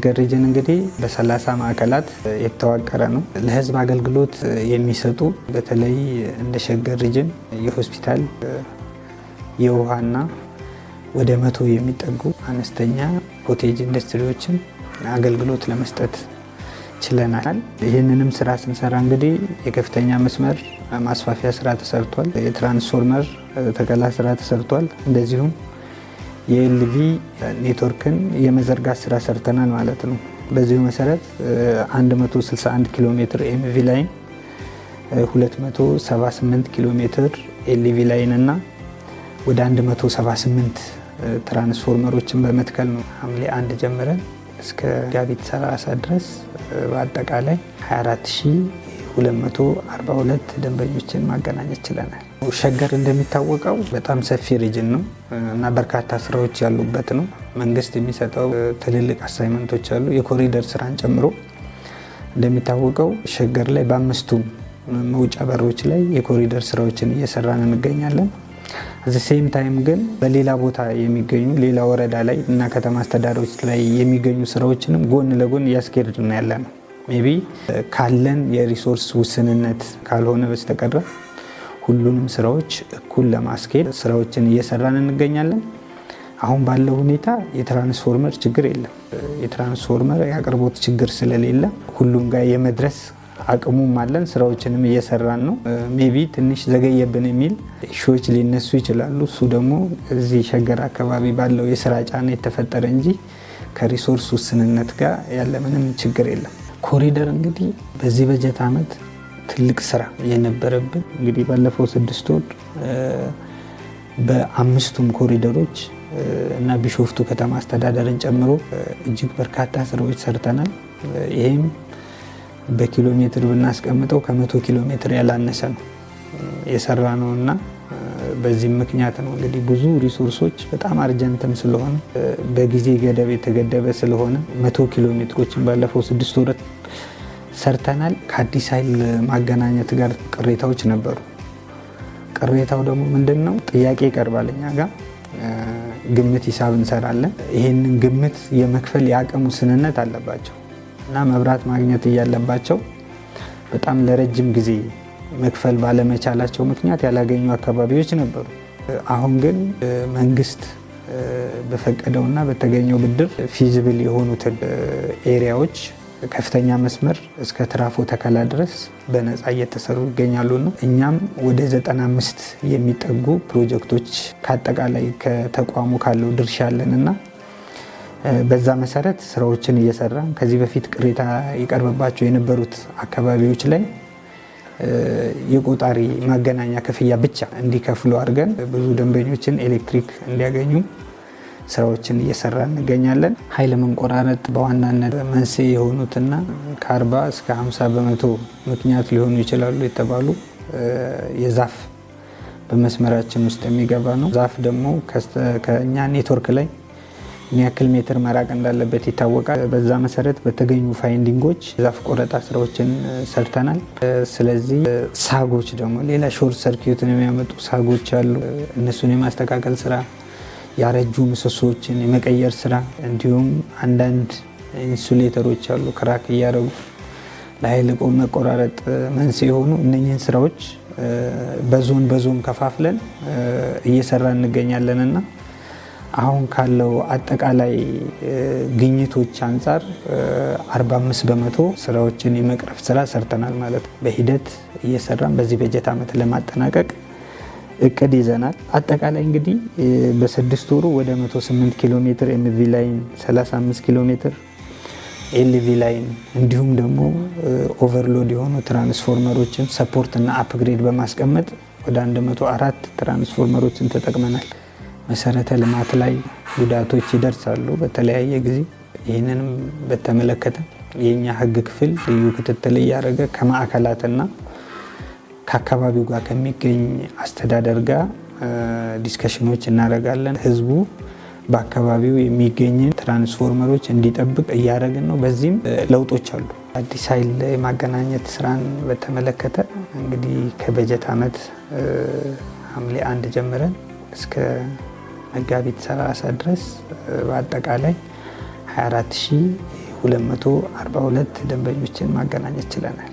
ሸገር ሪጅን እንግዲህ በ30 ማዕከላት የተዋቀረ ነው። ለህዝብ አገልግሎት የሚሰጡ በተለይ እንደ ሸገር ሪጅን የሆስፒታል፣ የውሃና ወደ 100 የሚጠጉ አነስተኛ ኮቴጅ ኢንዱስትሪዎችን አገልግሎት ለመስጠት ችለናል። ይህንንም ስራ ስንሰራ እንግዲህ የከፍተኛ መስመር ማስፋፊያ ስራ ተሰርቷል። የትራንስፎርመር ተከላ ስራ ተሰርቷል። እንደዚሁም የኤልቪ ኔትወርክን የመዘርጋት ስራ ሰርተናል ማለት ነው። በዚሁ መሰረት 161 ኪሎ ሜትር ኤምቪ ላይን፣ 278 ኪሎ ሜትር ኤልቪ ላይን እና ወደ 178 ትራንስፎርመሮችን በመትከል ነው ሐምሌ 1 ጀምረን እስከ መጋቢት 30 ድረስ በአጠቃላይ 24242 ደንበኞችን ማገናኘት ችለናል። ሸገር እንደሚታወቀው በጣም ሰፊ ሪጅን ነው እና በርካታ ስራዎች ያሉበት ነው። መንግስት የሚሰጠው ትልልቅ አሳይመንቶች አሉ፣ የኮሪደር ስራን ጨምሮ። እንደሚታወቀው ሸገር ላይ በ5ቱም መውጫ በሮች ላይ የኮሪደር ስራዎችን እየሰራን እንገኛለን። at the same time ግን በሌላ ቦታ የሚገኙ ሌላ ወረዳ ላይ እና ከተማ አስተዳደሮች ላይ የሚገኙ ስራዎችንም ጎን ለጎን እያስኬድን ያለነው ሜቢ ካለን የሪሶርስ ውስንነት ካልሆነ በስተቀር ሁሉንም ስራዎች እኩል ለማስኬድ ስራዎችን እየሰራን እንገኛለን። አሁን ባለው ሁኔታ የትራንስፎርመር ችግር የለም። የትራንስፎርመር ያቀርቦት ችግር ስለሌለ ሁሉም ጋር የመድረስ አቅሙም አለን። ስራዎችንም እየሰራን ነው። ሜቢ ትንሽ ዘገየብን የሚል ኢሹዎች ሊነሱ ይችላሉ። እሱ ደግሞ እዚህ ሸገር አካባቢ ባለው የስራ ጫና የተፈጠረ እንጂ ከሪሶርስ ውስንነት ጋር ያለ ምንም ችግር የለም። ኮሪደር እንግዲህ በዚህ በጀት ዓመት ትልቅ ስራ የነበረብን እንግዲህ ባለፈው 6 ወር በ5ቱም ኮሪደሮች እና ቢሾፍቱ ከተማ አስተዳደርን ጨምሮ እጅግ በርካታ ስራዎች ሰርተናል። ይሄም በኪሎ ሜትር ብናስቀምጠው ከ100 ኪሎ ሜትር ያላነሰ ነው የሰራ ነውና በዚህ ምክንያት ነው እንግዲህ ብዙ ሪሶርሶች በጣም አርጀንትም ስለሆነ በጊዜ ገደብ የተገደበ ስለሆነ 100 ኪሎ ሜትሮችን ባለፈው 6 ወራት ሰርተናል። ከአዲስ ኃይል ማገናኘት ጋር ቅሬታዎች ነበሩ። ቅሬታው ደግሞ ምንድነው? ጥያቄ ይቀርባል እኛ ጋር ግምት ሂሳብ እንሰራለን። ይሄንን ግምት የመክፈል የአቅም ውስንነት አለባቸው እና መብራት ማግኘት እያለባቸው በጣም ለረጅም ጊዜ መክፈል ባለመቻላቸው ምክንያት ያላገኙ አካባቢዎች ነበሩ። አሁን ግን መንግስት በፈቀደውና በተገኘው ብድር ፊዚብል የሆኑትን ኤሪያዎች ከፍተኛ መስመር እስከ ትራፎ ተከላ ድረስ በነፃ እየተሰሩ ይገኛሉና እኛም ወደ 95 የሚጠጉ ፕሮጀክቶች ከአጠቃላይ ከተቋሙ ካለው ድርሻ አለንና በዛ መሰረት ስራዎችን እየሰራን ከዚህ በፊት ቅሬታ ይቀርብባቸው የነበሩት አካባቢዎች ላይ የቆጣሪ ማገናኛ ክፍያ ብቻ እንዲከፍሉ አድርገን ብዙ ደንበኞችን ኤሌክትሪክ እንዲያገኙ ስራዎችን እየሰራን እንገኛለን። ኃይል መንቆራረጥ በዋናነት መንስኤ የሆኑትና ከ40 እስከ 50% ምክንያት ሊሆኑ ይችላሉ የተባሉ የዛፍ በመስመራችን ውስጥ የሚገባ ነው። ዛፍ ደግሞ ከኛ ኔትወርክ ላይ ያክል ሜትር መራቅ እንዳለበት ይታወቃል። በዛ መሰረት በተገኙ ፋይንዲንጎች ዛፍ ቆረጣ ስራዎችን ሰርተናል። ስለዚህ ሳጎች ደግሞ ሌላ ሾርት ሰርኪዩትን የሚያመጡ ሳጎች አሉ። እነሱን የማስተካከል ስራ፣ ያረጁ ምሰሶችን የመቀየር ስራ እንዲሁም አንዳንድ ኢንሱሌተሮች አሉ ክራክ እያደረጉ ለኃይል መቆራረጥ መንስኤ የሆኑ እነኚህን ስራዎች በዞን ከፋፍለን እየሰራን እንገኛለንና አሁን ካለው አጠቃላይ ግኝቶች አንፃር 45% ስራዎችን የመቅረፍ ስራ ሰርተናል ማለት ነው። በሂደት እየሰራን በዚህ በጀት ዓመት ለማጠናቀቅ እቅድ ይዘናል። አጠቃላይ እንግዲህ በ6 ወሩ ወደ 108 ኪሎ ሜትር ኤምቪ ላይን፣ 35 ኪሎ ሜትር ኤልቪ ላይን እንዲሁም ደግሞ ኦቨርሎድ የሆኑ ትራንስፎርመሮችን ሰፖርት እና አፕግሬድ በማስቀመጥ ወደ 104 ትራንስፎርመሮችን ተጠቅመናል። መሰረተ ልማት ላይ ጉዳቶች ይደርሳሉ በተለያየ ጊዜ። ይህንንም በተመለከተ የኛ ህግ ክፍል ልዩ ክትትል እያደረገ ከማዕከላትና ከአካባቢው ጋር ከሚገኝ አስተዳደር ጋር ዲስከሽኖች እናደርጋለን። ህዝቡ በአካባቢው የሚገኝ ትራንስፎርመሮች እንዲጠብቅ እያደረግን ነው። በዚህም ለውጦች አሉ። አዲስ ኃይል የማገናኘት ስራን በተመለከተ እንግዲህ ከበጀት ዓመት ሐምሌ 1 ጀምረን እስከ መጋቢት 30 ድረስ በአጠቃላይ 242 ደንበኞችን ማገናኘት ችለናል።